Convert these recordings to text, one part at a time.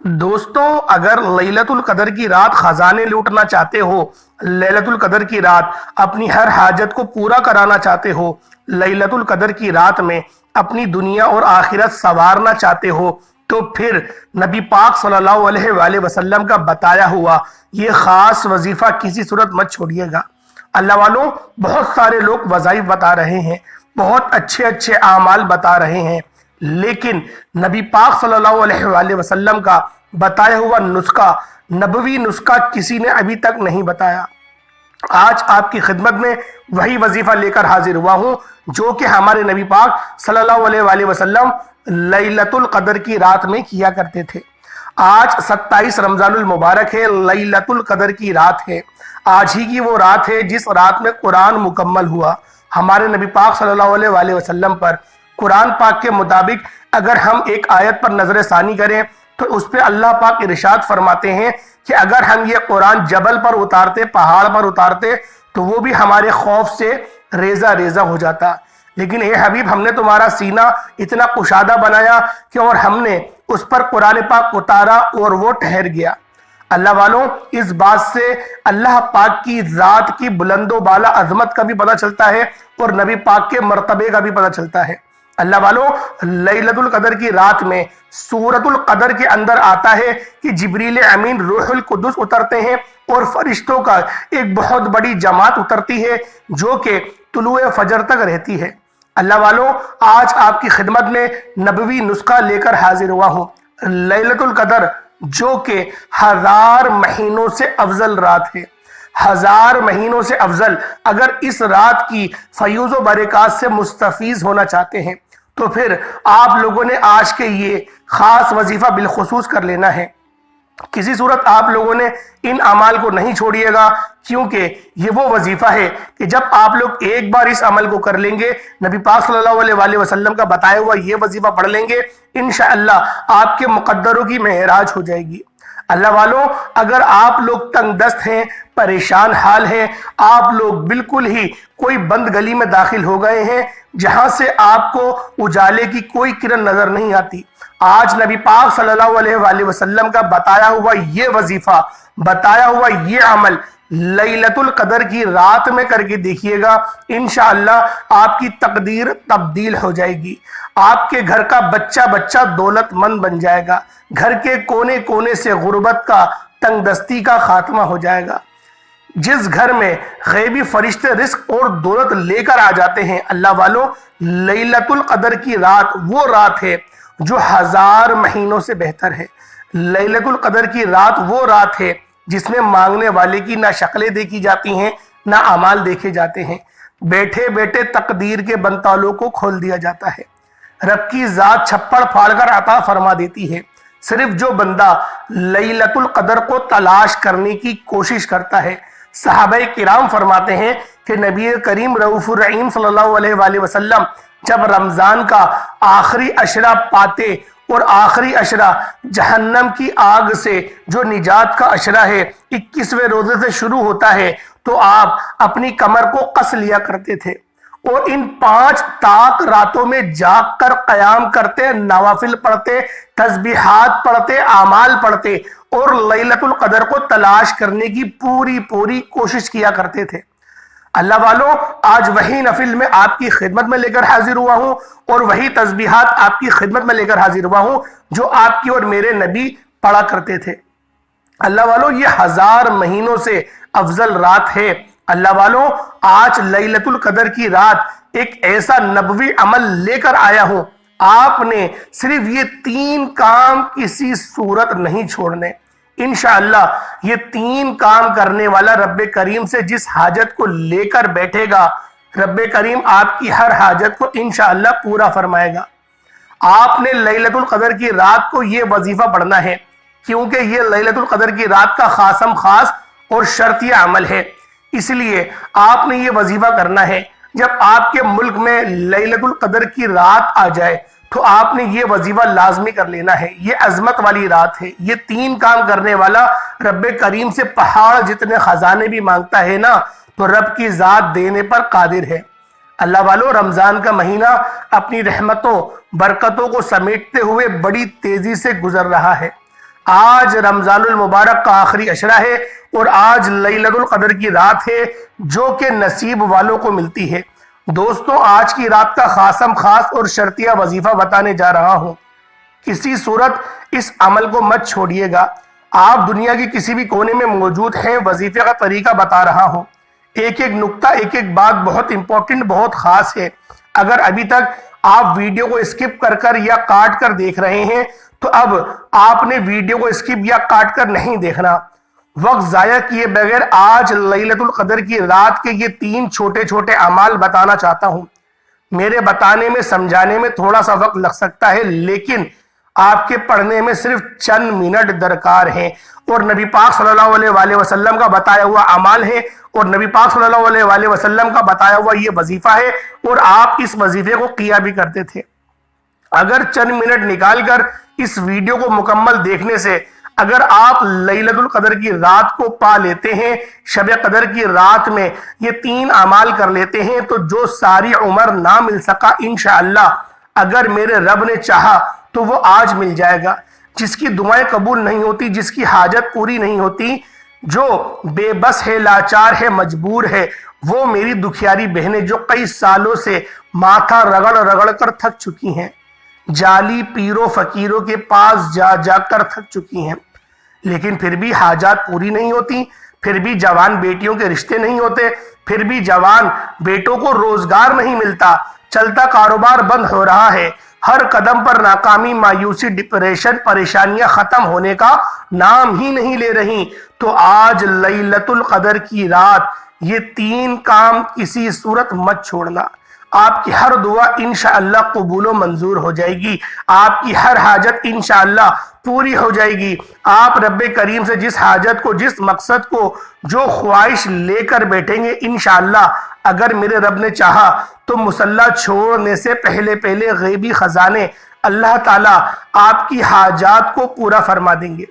دوستوں، اگر لیلۃ القدر کی رات خزانے لوٹنا چاہتے ہو، لیلۃ القدر کی رات اپنی ہر حاجت کو پورا کرانا چاہتے ہو، لیلۃ القدر کی رات میں اپنی دنیا اور آخرت سنوارنا چاہتے ہو، تو پھر نبی پاک صلی اللہ علیہ وآلہ وسلم کا بتایا ہوا یہ خاص وظیفہ کسی صورت مت چھوڑیے گا۔ اللہ والوں، بہت سارے لوگ وظائف بتا رہے ہیں، بہت اچھے اچھے اعمال بتا رہے ہیں، لیکن نبی پاک صلی اللہ علیہ وآلہ وسلم کا بتایا ہوا نسخہ، نبوی نسخہ کسی نے ابھی تک نہیں بتایا۔ آج آپ کی خدمت میں وہی وظیفہ لے کر حاضر ہوا ہوں جو کہ ہمارے نبی پاک صلی اللہ علیہ وآلہ وسلم لیلۃ القدر کی رات میں کیا کرتے تھے۔ آج 27 رمضان المبارک ہے، لیلۃ القدر کی رات ہے۔ آج ہی کی وہ رات ہے جس رات میں قرآن مکمل ہوا۔ ہمارے نبی پاک صلی اللہ علیہ وآلہ وسلم پر قرآن پاک کے مطابق اگر ہم ایک آیت پر نظر ثانی کریں تو اس پہ اللہ پاک ارشاد فرماتے ہیں کہ اگر ہم یہ قرآن جبل پر اتارتے، پہاڑ پر اتارتے، تو وہ بھی ہمارے خوف سے ریزہ ریزہ ہو جاتا۔ لیکن اے حبیب، ہم نے تمہارا سینہ اتنا کشادہ بنایا کہ اور ہم نے اس پر قرآن پاک اتارا اور وہ ٹھہر گیا۔ اللہ والوں، اس بات سے اللہ پاک کی ذات کی بلند و بالا عظمت کا بھی پتہ چلتا ہے اور نبی پاک کے مرتبے کا بھی پتہ چلتا ہے۔ اللہ والوں، لیلۃ القدر کی رات میں سورۃ القدر کے اندر آتا ہے کہ جبریل امین روح القدس اترتے ہیں اور فرشتوں کا ایک بہت بڑی جماعت اترتی ہے جو کہ طلوع فجر تک رہتی ہے۔ اللہ والوں، آج آپ کی خدمت میں نبوی نسخہ لے کر حاضر ہوا ہوں۔ لیلۃ القدر جو کہ 1000 مہینوں سے افضل رات ہے، 1000 مہینوں سے افضل۔ اگر اس رات کی فیوز و برکات سے مستفیض ہونا چاہتے ہیں تو پھر آپ لوگوں نے آج کے یہ خاص وظیفہ بالخصوص کر لینا ہے۔ کسی صورت آپ لوگوں نے ان اعمال کو نہیں چھوڑیے گا، کیونکہ یہ وہ وظیفہ ہے کہ جب آپ لوگ ایک بار اس عمل کو کر لیں گے، نبی پاک صلی اللہ علیہ وآلہ وسلم کا بتایا ہوا یہ وظیفہ پڑھ لیں گے، انشاءاللہ آپ کے مقدروں کی معراج ہو جائے گی۔ اللہ والوں، اگر آپ لوگ تنگ دست ہیں، پریشان حال ہیں، آپ لوگ بالکل ہی کوئی بند گلی میں داخل ہو گئے ہیں جہاں سے آپ کو اجالے کی کوئی کرن نظر نہیں آتی، آج نبی پاک صلی اللہ علیہ وآلہ وسلم کا بتایا ہوا یہ وظیفہ، بتایا ہوا یہ عمل لیلۃ القدر کی رات میں کر کے دیکھیے گا، انشاءاللہ آپ کی تقدیر تبدیل ہو جائے گی۔ آپ کے گھر کا بچہ بچہ دولت مند بن جائے گا، گھر کے کونے کونے سے غربت کا، تنگ دستی کا خاتمہ ہو جائے گا۔ جس گھر میں غیبی فرشتے رزق اور دولت لے کر آ جاتے ہیں، اللہ والوں، لیلۃ القدر کی رات وہ رات ہے جو 1000 مہینوں سے بہتر ہے۔ لیلۃ القدر کی رات وہ رات ہے جس میں مانگنے والے کی نہ شکلیں دیکھی جاتی ہیں، نہ اعمال دیکھے جاتے ہیں، بیٹھے بیٹھے تقدیر کے بنتالوں کو کھول دیا جاتا ہے۔ رب کی ذات چھپڑ پھاڑ کر عطا فرما دیتی ہے۔ صرف جو بندہ لیلۃ القدر کو تلاش کرنے کی کوشش کرتا ہے، صحابہ کرام فرماتے ہیں کہ نبی کریم رؤوف الرحیم صلی اللہ علیہ وآلہ وسلم جب رمضان کا آخری عشرہ پاتے، اور آخری عشرہ جہنم کی آگ سے جو نجات کا عشرہ ہے 21ویں روزے سے شروع ہوتا ہے، تو آپ اپنی کمر کو کس لیا کرتے تھے اور ان 5 طاق راتوں میں جاگ کر قیام کرتے، نوافل پڑھتے، تسبیحات پڑھتے، اعمال پڑھتے اور لیلۃ القدر کو تلاش کرنے کی پوری کوشش کیا کرتے تھے۔ اللہ والوں، آج وہی نفل میں آپ کی خدمت میں لے کر حاضر ہوا ہوں اور وہی تسبیحات آپ کی خدمت میں لے کر حاضر ہوا ہوں جو آپ کی اور میرے نبی پڑھا کرتے تھے۔ اللہ والوں، یہ 1000 مہینوں سے افضل رات ہے۔ اللہ والوں، آج لیلۃ القدر کی رات ایک ایسا نبوی عمل لے کر آیا ہوں، آپ نے صرف یہ 3 کام کسی صورت نہیں چھوڑنے۔ انشاءاللہ یہ 3 کام کرنے والا رب کریم سے جس حاجت کو لے کر بیٹھے گا، رب کریم آپ کی ہر حاجت کو انشاءاللہ پورا فرمائے گا۔ آپ نے لیلۃ القدر کی رات کو یہ وظیفہ پڑھنا ہے، کیونکہ یہ لیلۃ القدر کی رات کا خاص اور شرطیہ عمل ہے۔ اس لیے آپ نے یہ وظیفہ کرنا ہے۔ جب آپ کے ملک میں لیلۃ القدر کی رات آ جائے تو آپ نے یہ وظیفہ لازمی کر لینا ہے۔ یہ عظمت والی رات ہے، یہ 3 کام کرنے والا رب کریم سے پہاڑ جتنے خزانے بھی مانگتا ہے نا، تو رب کی ذات دینے پر قادر ہے۔ اللہ والوں، رمضان کا مہینہ اپنی رحمتوں، برکتوں کو سمیٹتے ہوئے بڑی تیزی سے گزر رہا ہے۔ آج رمضان المبارک کا آخری عشرہ ہے اور آج لیلۃ القدر کی رات ہے جو کہ نصیب والوں کو ملتی ہے۔ دوستوں، آج کی رات کا خاصم خاص اور شرطیہ وظیفہ بتانے جا رہا ہوں۔ کسی صورت اس عمل کو مت چھوڑیے گا۔ آپ دنیا کی کسی بھی کونے میں موجود ہیں، وظیفے کا طریقہ بتا رہا ہوں۔ ایک ایک نقطہ، ایک ایک بات بہت امپورٹنٹ، بہت خاص ہے۔ اگر ابھی تک آپ ویڈیو کو اسکپ کر کر یا کاٹ کر دیکھ رہے ہیں تو اب آپ نے ویڈیو کو اسکپ یا کاٹ کر نہیں دیکھنا۔ وقت ضائع کیے بغیر آج لیلۃ القدر کی رات کے یہ 3 چھوٹے چھوٹے اعمال بتانا چاہتا ہوں۔ میرے بتانے میں، سمجھانے میں تھوڑا سا وقت لگ سکتا ہے، لیکن آپ کے پڑھنے میں صرف چند منٹ درکار ہیں، اور نبی پاک صلی اللہ علیہ وآلہ وسلم کا بتایا ہوا اعمال ہے، اور نبی پاک صلی اللہ علیہ وآلہ وسلم کا بتایا ہوا یہ وظیفہ ہے، اور آپ اس وظیفے کو کیا بھی کرتے تھے۔ اگر چند منٹ نکال کر اس ویڈیو کو مکمل دیکھنے سے اگر آپ لیلۃ القدر کی رات کو پا لیتے ہیں، شب قدر کی رات میں یہ 3 اعمال کر لیتے ہیں، تو جو ساری عمر نہ مل سکا انشاءاللہ اگر میرے رب نے چاہا تو وہ آج مل جائے گا۔ جس کی دعائیں قبول نہیں ہوتی، جس کی حاجت پوری نہیں ہوتی، جو بے بس ہے، لاچار ہے، مجبور ہے، وہ میری دکھیاری بہنیں جو کئی سالوں سے ماتھا رگڑ رگڑ کر تھک چکی ہیں، جعلی پیروں فقیروں کے پاس جا جا کر تھک چکی ہیں، لیکن پھر بھی حاجات پوری نہیں ہوتی، پھر بھی جوان بیٹیوں کے رشتے نہیں ہوتے، پھر بھی جوان بیٹوں کو روزگار نہیں ملتا، چلتا کاروبار بند ہو رہا ہے، ہر قدم پر ناکامی، مایوسی، ڈپریشن، پریشانیاں ختم ہونے کا نام ہی نہیں لے رہی، تو آج لیلۃ القدر کی رات یہ 3 کام کسی صورت مت چھوڑنا۔ آپ کی ہر دعا انشاءاللہ قبول و منظور ہو جائے گی، آپ کی ہر حاجت انشاءاللہ پوری ہو جائے گی۔ آپ رب کریم سے جس حاجت کو، جس مقصد کو، جو خواہش لے کر بیٹھیں گے انشاءاللہ اگر میرے رب نے چاہا تو مصلی چھوڑنے سے پہلے پہلے غیبی خزانے اللہ تعالیٰ آپ کی حاجات کو پورا فرما دیں گے۔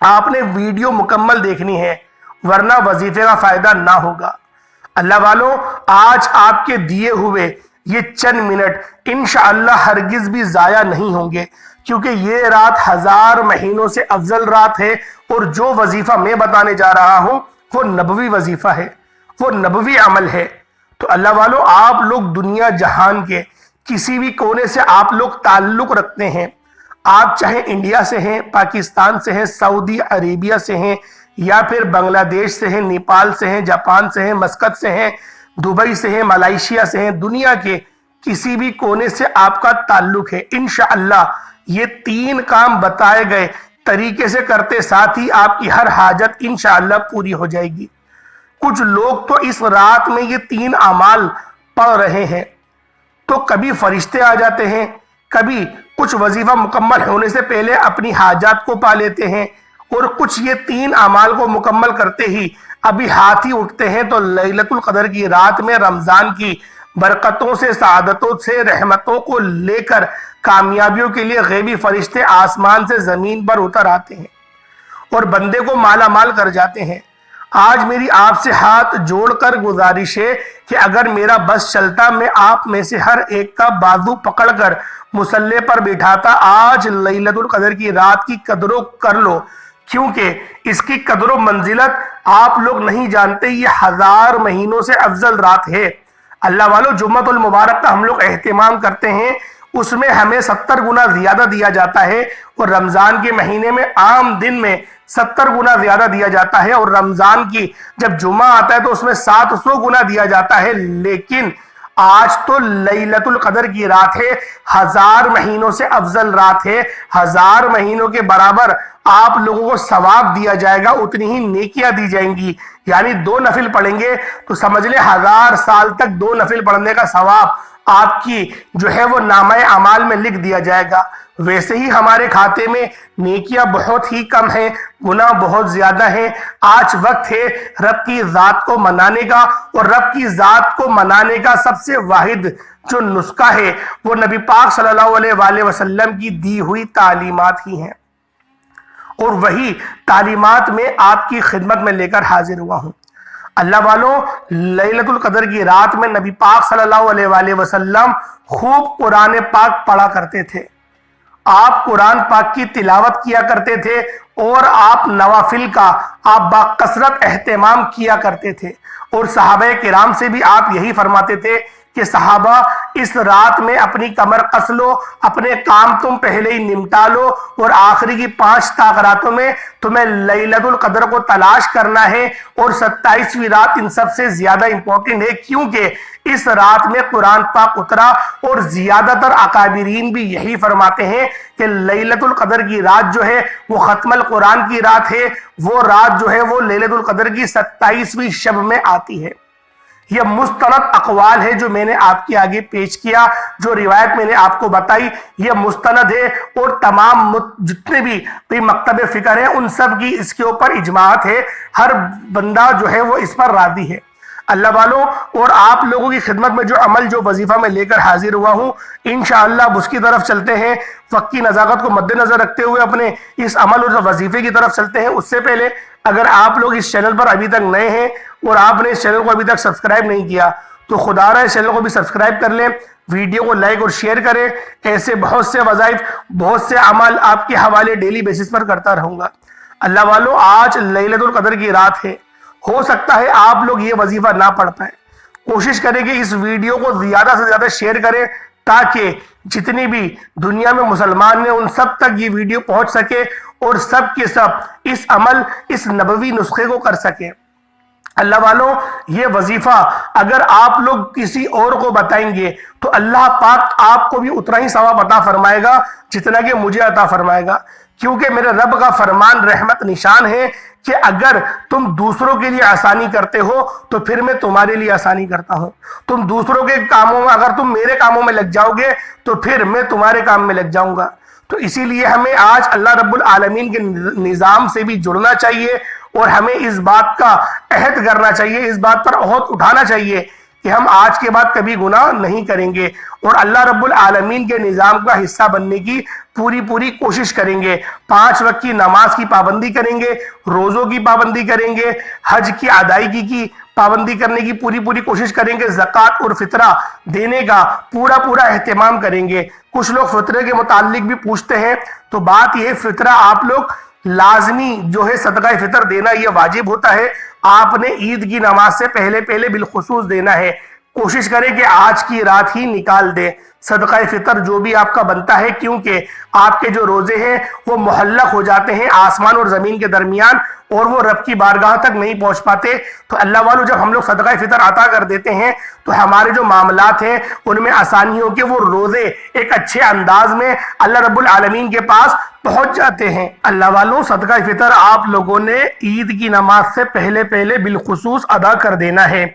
آپ نے ویڈیو مکمل دیکھنی ہے ورنہ وظیفے کا فائدہ نہ ہوگا۔ اللہ والوں، آج آپ کے دیے ہوئے یہ چند منٹ انشاءاللہ ہرگز بھی ضائع نہیں ہوں گے، کیونکہ یہ رات 1000 مہینوں سے افضل رات ہے، اور جو وظیفہ میں بتانے جا رہا ہوں وہ نبوی وظیفہ ہے، وہ نبوی عمل ہے۔ تو اللہ والوں، آپ لوگ دنیا جہان کے کسی بھی کونے سے آپ لوگ تعلق رکھتے ہیں، آپ چاہے انڈیا سے ہیں، پاکستان سے ہیں، سعودی عربیہ سے ہیں، یا پھر بنگلہ دیش سے ہیں، نیپال سے ہیں، جاپان سے ہیں، مسقط سے ہیں، دبئی سے ہیں، ملائیشیا سے ہیں، دنیا کے کسی بھی کونے سے آپ کا تعلق ہے، انشاءاللہ یہ 3 کام بتائے گئے طریقے سے کرتے ساتھ ہی آپ کی ہر حاجت انشاءاللہ پوری ہو جائے گی۔ کچھ لوگ تو اس رات میں یہ 3 اعمال پڑھ رہے ہیں تو کبھی فرشتے آ جاتے ہیں، کبھی کچھ وظیفہ مکمل ہونے سے پہلے اپنی حاجات کو پا لیتے ہیں، اور کچھ یہ 3 اعمال کو مکمل کرتے ہی ابھی ہاتھ ہی اٹھتے ہیں تو لیلۃ القدر کی رات میں رمضان کی برکتوں سے، سعادتوں سے، رحمتوں کو لے کر کامیابیوں کے لیے غیبی فرشتے آسمان سے زمین پر اتر آتے ہیں اور بندے کو مالا مال کر جاتے ہیں۔ آج میری آپ سے ہاتھ جوڑ کر گزارش ہے کہ اگر میرا بس چلتا میں آپ میں سے ہر ایک کا بازو پکڑ کر مصلی پر بٹھاتا۔ آج لیلۃ القدر کی رات کی قدر و کر لو، کیونکہ اس کی قدر و منزلت آپ لوگ نہیں جانتے، یہ 1000 مہینوں سے افضل رات ہے۔ اللہ والو، جمعۃ المبارک کا ہم لوگ اہتمام کرتے ہیں، اس میں ہمیں 70 گنا زیادہ دیا جاتا ہے، اور رمضان کے مہینے میں عام دن میں 70 گنا زیادہ دیا جاتا ہے، اور رمضان کی جب جمعہ آتا ہے تو اس میں 700 گنا دیا جاتا ہے۔ لیکن آج تو لیلۃ القدر کی رات ہے، 1000 مہینوں سے افضل رات ہے، 1000 مہینوں کے برابر آپ لوگوں کو ثواب دیا جائے گا، اتنی ہی نیکیاں دی جائیں گی۔ یعنی 2 نفل پڑھیں گے تو سمجھ لیں 1000 سال تک 2 نفل پڑھنے کا ثواب آپ کی جو ہے وہ نامہ اعمال میں لکھ دیا جائے گا۔ ویسے ہی ہمارے کھاتے میں نیکیاں بہت ہی کم ہیں، گناہ بہت زیادہ ہیں۔ آج وقت ہے رب کی ذات کو منانے کا، اور رب کی ذات کو منانے کا سب سے واحد جو نسخہ ہے وہ نبی پاک صلی اللہ علیہ وآلہ وسلم کی دی ہوئی تعلیمات ہی ہیں، اور وہی تعلیمات میں آپ کی خدمت میں لے کر حاضر ہوا ہوں۔ اللہ والوں، لیلۃ القدر کی رات میں نبی پاک صلی اللہ علیہ وآلہ وسلم خوب قرآن پاک پڑھا کرتے تھے۔ آپ قرآن پاک کی تلاوت کیا کرتے تھے اور آپ نوافل کا آپ باکثرت اہتمام کیا کرتے تھے، اور صحابہ کرام سے بھی آپ یہی فرماتے تھے کہ صحابہ اس رات میں اپنی کمر کس لو، اپنے کام تم پہلے ہی نمٹا لو، اور آخری کی 5 طاق راتوں میں تمہیں لیلۃ القدر کو تلاش کرنا ہے، اور 27ویں رات ان سب سے زیادہ امپورٹنٹ ہے، کیونکہ اس رات میں قرآن پاک اترا، اور زیادہ تر اکابرین بھی یہی فرماتے ہیں کہ لیلۃ القدر کی رات جو ہے وہ ختم القرآن کی رات ہے، وہ رات جو ہے وہ لیلۃ القدر کی 27ویں شب میں آتی ہے۔ یہ مستند اقوال ہے جو میں نے آپ کے آگے پیش کیا، جو روایت میں نے آپ کو بتائی یہ مستند ہے، اور تمام جتنے بھی مکتب فکر ہیں ان سب کی اس کے اوپر اجماعات ہے، ہر بندہ جو ہے وہ اس پر راضی ہے۔ اللہ والوں، اور آپ لوگوں کی خدمت میں جو عمل جو وظیفہ میں لے کر حاضر ہوا ہوں، انشاءاللہ اب اس کی طرف چلتے ہیں۔ وقت کی نزاکت کو مد نظر رکھتے ہوئے اپنے اس عمل اور وظیفے کی طرف چلتے ہیں۔ اس سے پہلے اگر آپ لوگ اس چینل پر ابھی تک نئے ہیں اور آپ نے اس چینل کو ابھی تک سبسکرائب نہیں کیا تو خدا رہا اس چینل کو بھی سبسکرائب کر لیں، ویڈیو کو لائک اور شیئر کریں۔ ایسے بہت سے وظائف، بہت سے عمل آپ کے حوالے ڈیلی بیسس پر کرتا رہوں گا۔ اللہ والوں، آج لیلۃ القدر کی رات ہے، ہو سکتا ہے آپ لوگ یہ وظیفہ نہ پڑھ پائیں، کوشش کریں کہ اس ویڈیو کو زیادہ سے زیادہ شیئر کریں تاکہ جتنی بھی دنیا میں مسلمان ہیں ان سب تک یہ ویڈیو پہنچ سکے اور سب کے سب اس عمل، اس نبوی نسخے کو کر سکیں۔ اللہ والوں، یہ وظیفہ اگر آپ لوگ کسی اور کو بتائیں گے تو اللہ پاک آپ کو بھی اتنا ہی ثواب عطا فرمائے گا جتنا کہ مجھے عطا فرمائے گا، کیونکہ میرے رب کا فرمان رحمت نشان ہے کہ اگر تم دوسروں کے لیے آسانی کرتے ہو تو پھر میں تمہارے لیے آسانی کرتا ہوں، تم دوسروں کے کاموں میں، اگر تم میرے کاموں میں لگ جاؤ گے تو پھر میں تمہارے کام میں لگ جاؤں گا۔ تو اسی لیے ہمیں آج اللہ رب العالمین کے نظام سے بھی جڑنا چاہیے، اور ہمیں اس بات کا عہد کرنا چاہیے، اس بات پر عہد اٹھانا چاہیے کہ ہم آج کے بعد کبھی گناہ نہیں کریں گے، اور اللہ رب العالمین کے نظام کا حصہ بننے کی پوری کوشش کریں گے۔ 5 وقت کی نماز کی پابندی کریں گے، روزوں کی پابندی کریں گے، حج کی ادائیگی کی پابندی کرنے کی پوری کوشش کریں گے، زکوٰۃ اور فطرہ دینے کا پورا اہتمام کریں گے۔ کچھ لوگ فطرے کے متعلق بھی پوچھتے ہیں، تو بات یہ فطرہ آپ لوگ لازمی جو ہے صدقہ فطر دینا یہ واجب ہوتا ہے، آپ نے عید کی نماز سے پہلے بالخصوص دینا ہے۔ کوشش کریں کہ آج کی رات ہی نکال دیں صدقہ فطر جو بھی آپ کا بنتا ہے، کیونکہ آپ کے جو روزے ہیں وہ محلق ہو جاتے ہیں آسمان اور زمین کے درمیان، اور وہ رب کی بارگاہ تک نہیں پہنچ پاتے۔ تو اللہ والوں، جب ہم لوگ صدقہ فطر عطا کر دیتے ہیں تو ہمارے جو معاملات ہیں ان میں آسانی ہو کے وہ روزے ایک اچھے انداز میں اللہ رب العالمین کے پاس پہنچ جاتے ہیں۔ اللہ والوں، صدقہ فطر آپ لوگوں نے عید کی نماز سے پہلے بالخصوص ادا کر دینا ہے۔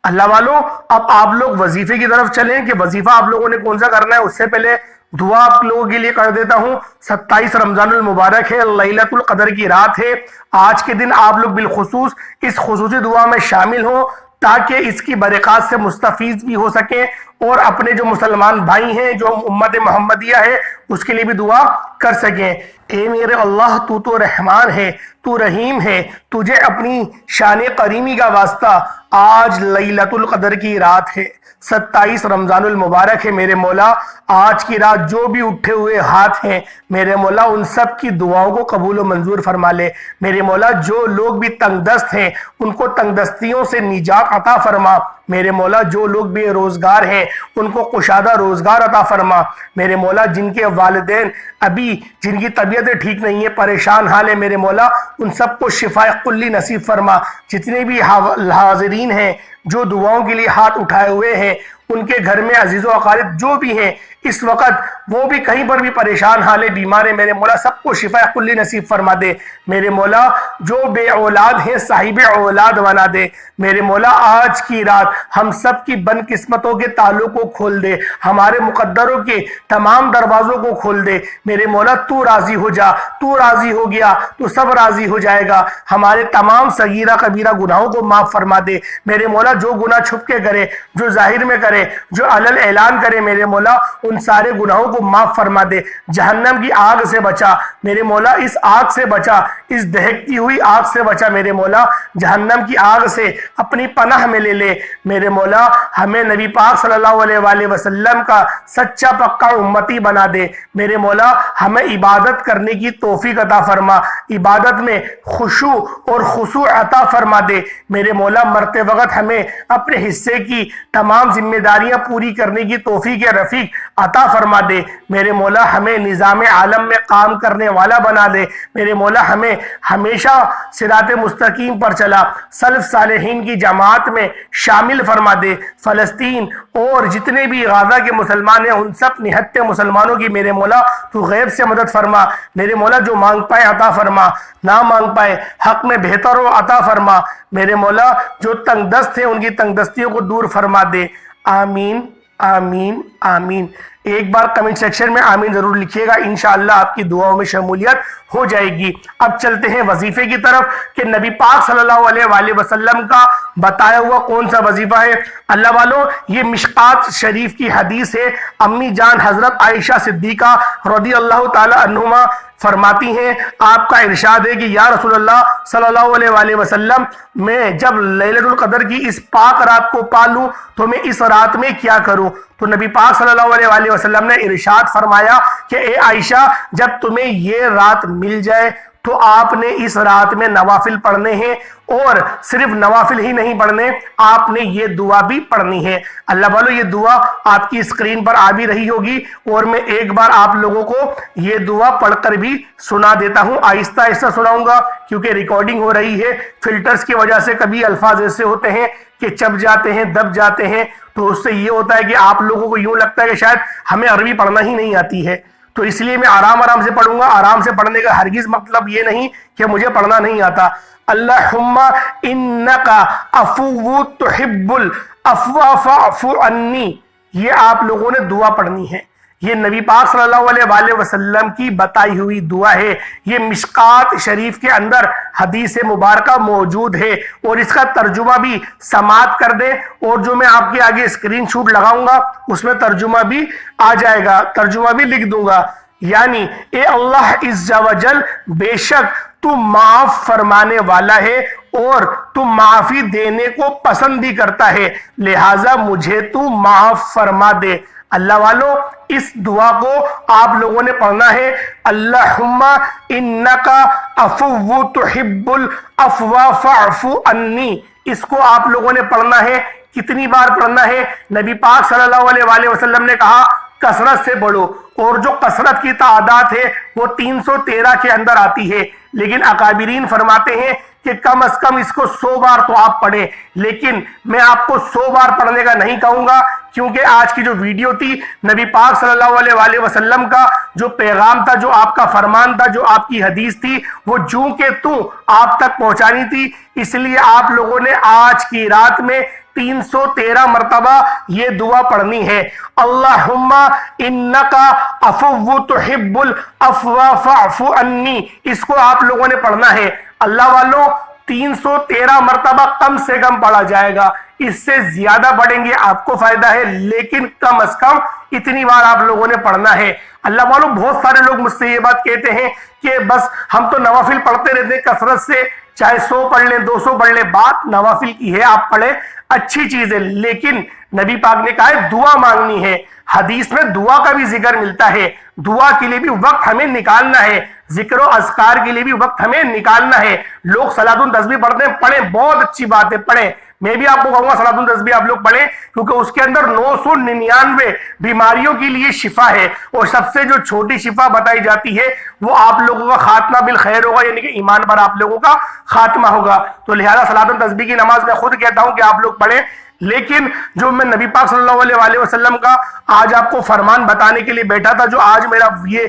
اللہ والوں، اب آپ لوگ وظیفے کی طرف چلیں کہ وظیفہ آپ لوگوں نے کون سا کرنا ہے۔ اس سے پہلے دعا آپ لوگوں کے لیے کر دیتا ہوں۔ 27 رمضان المبارک ہے، لیلۃ القدر کی رات ہے۔ آج کے دن آپ لوگ بالخصوص اس خصوصی دعا میں شامل ہوں تاکہ اس کی برکات سے مستفید بھی ہو سکیں، اور اپنے جو مسلمان بھائی ہیں، جو امت محمدیہ ہے، اس کے لیے بھی دعا کر سکیں۔ اے میرے اللہ، تو رحمان ہے، تو رحیم ہے، تجھے اپنی شان کریمی کا واسطہ آج لیلۃ القدر کی رات ہے، 27 رمضان المبارک ہے۔ میرے مولا، آج کی رات جو بھی اٹھے ہوئے ہاتھ ہیں میرے مولا ان سب کی دعاؤں کو قبول و منظور فرما لے۔ میرے مولا، جو لوگ بھی تنگ دست ہیں ان کو تنگ دستیوں سے نجات عطا فرما۔ میرے مولا، جو لوگ بے روزگار ہیں ان کو کشادہ روزگار عطا فرما۔ میرے مولا، جن کے والدین ابھی جن کی طبیعتیں ٹھیک نہیں ہے، پریشان حال ہے، میرے مولا ان سب کو شفاء کلی نصیب فرما۔ جتنے بھی حاضرین ہیں جو دعاؤں کے لیے ہاتھ اٹھائے ہوئے ہیں، ان کے گھر میں عزیز و اقارب جو بھی ہیں اس وقت وہ بھی کہیں پر بھی پریشان حال ہے، بیمار ہے، میرے مولا سب کو شفاء کلی نصیب فرما دے۔ میرے مولا، جو بے اولاد ہیں صاحب اولاد بنا دے۔ میرے مولا، آج کی رات ہم سب کی بن قسمتوں کے تعلق کو کھول دے، ہمارے مقدروں کے تمام دروازوں کو کھول دے۔ میرے مولا، تو راضی ہو جا، تو راضی ہو گیا تو سب راضی ہو جائے گا۔ ہمارے تمام صغیرہ کبیرہ گناہوں کو معاف فرما دے۔ میرے مولا، جو گناہ چھپ کے کرے، جو ظاہر میں کرے، جو علل اعلان کرے، میرے مولا ان سارے گناہوں کو معاف فرما دے۔ جہنم کی آگ سے بچا میرے مولا، اس آگ سے بچا اس دہکتی ہوئی آگ سے بچا میرے مولا، جہنم کی آگ سے اپنی پناہ میں لے لے میرے مولا، ہمیں نبی پاک صلی اللہ علیہ وآلہ وسلم کا سچا پکا امتی بنا دے میرے مولا، ہمیں عبادت کرنے کی توفیق عطا فرما، عبادت میں خشوع اور خضوع عطا فرما دے میرے مولا، مرتے وقت ہمیں اپنے حصے کی تمام ذمہ داریاں پوری کرنے کی توفیق رفیق عطا فرما دے میرے مولا، ہمیں نظام عالم میں کام کرنے والا بنا دے میرے مولا، ہمیں ہمیشہ صراط مستقیم پر چلا سلف صالحین کی جماعت میں شامل فرما دے، فلسطین اور جتنے بھی غزہ کے مسلمان ہیں ان سب نہتے مسلمانوں کی میرے مولا تو غیب سے مدد فرما میرے مولا، جو مانگ پائے عطا فرما، نہ مانگ پائے حق میں بہتر ہو عطا فرما میرے مولا، جو تنگ دست ہیں ان کی تنگ دستیوں کو دور فرما دے، آمین آمین آمین۔ ایک بار کمنٹ سیکشن میں آمین ضرور لکھیے گا، انشاءاللہ آپ کی دعاؤں میں شمولیت ہو جائے گی۔ اب چلتے ہیں وظیفے کی طرف کہ نبی پاک صلی اللہ علیہ وآلہ وسلم کا بتایا ہوا کون سا وظیفہ ہے۔ اللہ والوں، یہ مشکات شریف کی حدیث ہے، امی جان حضرت عائشہ صدیقہ رضی اللہ تعالی عنہما فرماتی ہیں، آپ کا ارشاد ہے کہ یا رسول اللہ صلی اللہ علیہ وآلہ وسلم، میں جب لیلۃ القدر کی اس پاک رات کو پالوں تو میں اس رات میں کیا کروں؟ تو نبی پاک صلی اللہ علیہ وآلہ وسلم نے ارشاد فرمایا کہ اے عائشہ، جب تمہیں یہ رات مل جائے تو آپ نے اس رات میں نوافل پڑھنے ہیں، اور صرف نوافل ہی نہیں پڑھنے، آپ نے یہ دعا بھی پڑھنی ہے۔ اللہ والو، یہ دعا آپ کی اسکرین پر آ بھی رہی ہوگی، اور میں ایک بار آپ لوگوں کو یہ دعا پڑھ کر بھی سنا دیتا ہوں، آہستہ آہستہ سناؤں گا کیونکہ ریکارڈنگ ہو رہی ہے۔ فلٹرز کی وجہ سے کبھی الفاظ ایسے ہوتے ہیں کہ چپ جاتے ہیں، دب جاتے ہیں، تو اس سے یہ ہوتا ہے کہ آپ لوگوں کو یوں لگتا ہے کہ شاید ہمیں عربی پڑھنا ہی نہیں آتی ہے، تو اس لیے میں آرام سے پڑھوں گا۔ آرام سے پڑھنے کا ہرگز مطلب یہ نہیں کہ مجھے پڑھنا نہیں آتا۔ اللہم انکا عفو تحب العفو فاعف عنی، یہ آپ لوگوں نے دعا پڑھنی ہے۔ یہ نبی پاک صلی اللہ علیہ وآلہ وسلم کی بتائی ہوئی دعا ہے، یہ مشکات شریف کے اندر حدیث مبارکہ موجود ہے، اور اس کا ترجمہ بھی سماعت کر دیں، اور جو میں آپ کے آگے اسکرین شاٹ لگاؤں گا اس میں ترجمہ بھی آ جائے گا، ترجمہ بھی لکھ دوں گا۔ یعنی اے اللہ عز و جل، بے شک تو معاف فرمانے والا ہے اور تو معافی دینے کو پسند بھی کرتا ہے، لہٰذا مجھے تو معاف فرما دے۔ اللہ والو، اس دعا کو آپ لوگوں نے پڑھنا ہے، اللہم انکا عفو تحب العفو فاعف عنی، اس کو آپ لوگوں نے پڑھنا ہے۔ کتنی بار پڑھنا ہے؟ نبی پاک صلی اللہ علیہ وآلہ وسلم نے کہا کثرت سے پڑھو، اور جو کثرت کی تعداد ہے وہ 313 کے اندر آتی ہے، لیکن اکابرین فرماتے ہیں کہ کم از کم اس کو 100 بار تو آپ پڑھیں، لیکن میں آپ کو 100 بار پڑھنے کا نہیں کہوں گا، کیونکہ آج کی جو ویڈیو تھی نبی پاک صلی اللہ علیہ وآلہ وسلم کا جو پیغام تھا، جو آپ کا فرمان تھا، جو آپ کی حدیث تھی، وہ جوں کہ توں آپ تک پہنچانی تھی، اس لیے آپ لوگوں نے آج کی رات میں 313 مرتبہ یہ دعا پڑھنی ہے۔ اللہم انکا عفو تحب العفو فاعف عنی، اس کو آپ لوگوں نے پڑھنا ہے۔ اللہ والوں، 313 مرتبہ کم سے کم پڑھا جائے گا، اس سے زیادہ پڑھیں گے آپ کو فائدہ ہے، لیکن کم از کم اتنی بار آپ لوگوں نے پڑھنا ہے۔ اللہ والوں، بہت سارے لوگ مجھ سے یہ بات کہتے ہیں کہ بس ہم تو نوافل پڑھتے رہتے ہیں کثرت سے، چاہے 100 پڑھ لیں 200 پڑھ لیں، بات نوافل کی ہے، آپ پڑھیں اچھی چیز ہے، لیکن نبی پاک نے کہا ہے دعا مانگنی ہے، حدیث میں دعا کا بھی ذکر ملتا ہے، دعا کے لیے بھی وقت ہمیں نکالنا ہے، ذکر و اذکار کے لیے بھی وقت ہمیں نکالنا ہے۔ لوگ صلاۃ التسبیح پڑھتے ہیں، پڑھیں، بہت اچھی بات ہے، پڑھیں، میں بھی آپ کو کہوں گا صلاۃ التسبیح آپ لوگ پڑھیں، کیونکہ اس کے اندر 999 بیماریوں کے لیے شفا ہے، اور سب سے جو چھوٹی شفا بتائی جاتی ہے وہ آپ لوگوں کا خاتمہ بالخیر ہوگا، یعنی کہ ایمان پر آپ لوگوں کا خاتمہ ہوگا۔ تو لہذا صلاۃ التسبیح کی نماز میں خود کہتا ہوں کہ آپ لوگ پڑھیں، لیکن جو میں نبی پاک صلی اللہ علیہ وآلہ وسلم کا آج آپ کو فرمان بتانے کے لیے بیٹھا تھا، جو آج میرا یہ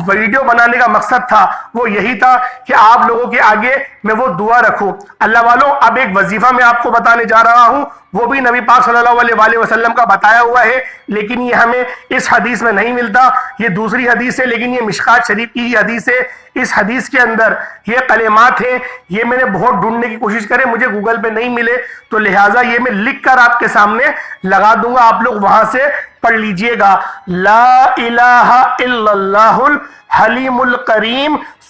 ویڈیو بنانے کا مقصد تھا، وہ یہی تھا کہ آپ لوگوں کے آگے میں وہ دعا رکھوں۔ اللہ والوں، اب ایک وظیفہ میں آپ کو بتانے جا رہا ہوں، وہ بھی نبی پاک صلی اللہ علیہ وآلہ وسلم کا بتایا ہوا ہے، لیکن یہ ہمیں اس حدیث میں نہیں ملتا، یہ دوسری حدیث ہے، لیکن یہ مشکات شریف کی ہی حدیث ہے۔ اس حدیث کے اندر یہ کلمات ہیں، یہ میں نے بہت ڈھونڈنے کی کوشش کرے، مجھے گوگل پہ نہیں ملے، تو لہٰذا یہ میں لکھ کر آپ کے سامنے لگا دوں گا، آپ لوگ وہاں سے پڑھ لیجئے گا۔ لا الہ الا اللہ الحلیم الکریم